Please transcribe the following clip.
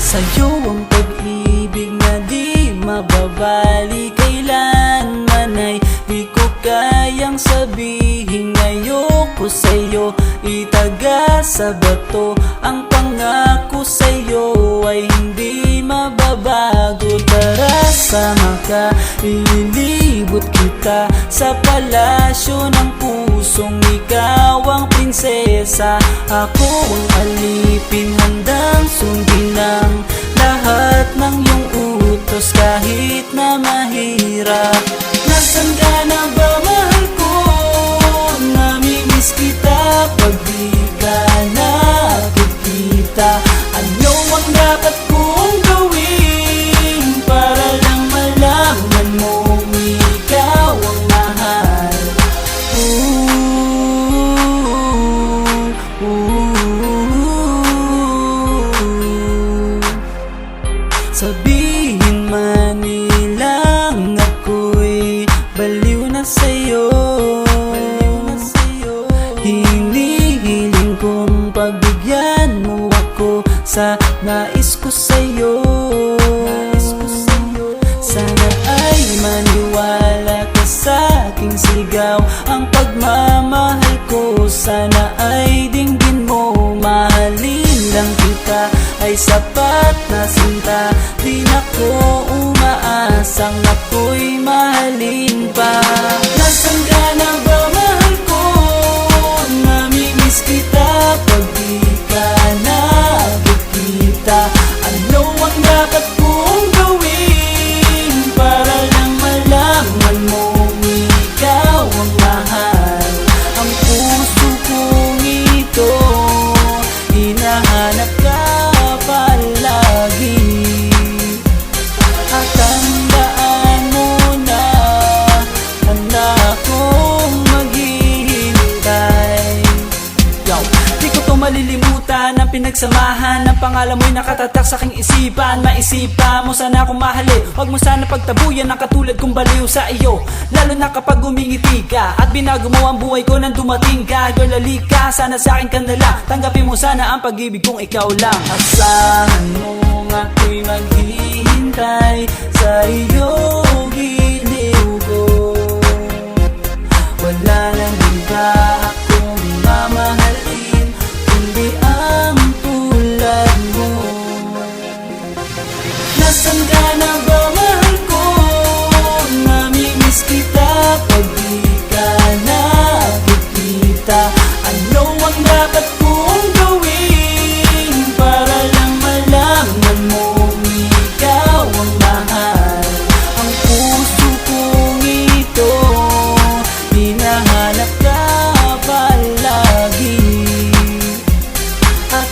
Sa'yo ang pag-ibig na di mababali, kailanman ay di ko kayang sabihin. Ayoko sa'yo itaga sa bato, ang pangako sa'yo ay hindi mababago. Tara sama ka, ililibot kita sa palasyo ng pusong ikaw ang prinsesa. Ako ang alipin, handang sundin ang lahat ng iyong utos kahit na mahirap. Nasaan ka na ba, mahal ko? Namimiss kita pag di ka nakikita. Ano ang dapat kong gawin para lang malaman mong ikaw ang mahal? Sabihin man nilang ako'y baliw na sa'yo, hinihiling kong pagbigyan mo ako sa nais ko sa'yo. Sana ay maniwala ka sa aking sigaw, ang pagmamahal ko sana ay dinggin mo. Mahalin lang kita ay sapat na sinta, di na ko umaasang ako'y mahalin pa. Nasaan ka na ba, mahal ko? Namimiss kita pag di ka nakikita. Ano ang dapat kong gawin para lang malaman mong ikaw ang mahal? Ang puso kong ito hinahanap ka palagi, at tandaan mo na handa akong maghihintay. Yo, di ko to malilimutan ang pinagsamahan, ang pangalan mo'y nakatatak sa aking isipan. Maisipan mo sana akong mahalin, huwag mo sana pagtabuyan ang katulad kong baliw sa iyo. Lalo na kapag umingiti ka at binago mo ang buhay ko nang dumating ka. Girl, halika, sana sa akin ka na lang, tanggapin mo sana ang pag-ibig kong ikaw lang. Asahan mo ako'y maghihintay sa iyong giliw ko. Wala nang iba akong mamahalin kundi ang tulad mo. Nasaan ka na ba, mahal ko? Namimiss kita pag di ka nakikita. Ano ang dapat kong gawin para lang malaman mong ikaw ang mahal? Ang puso kong ito hinahanap ka palagi, at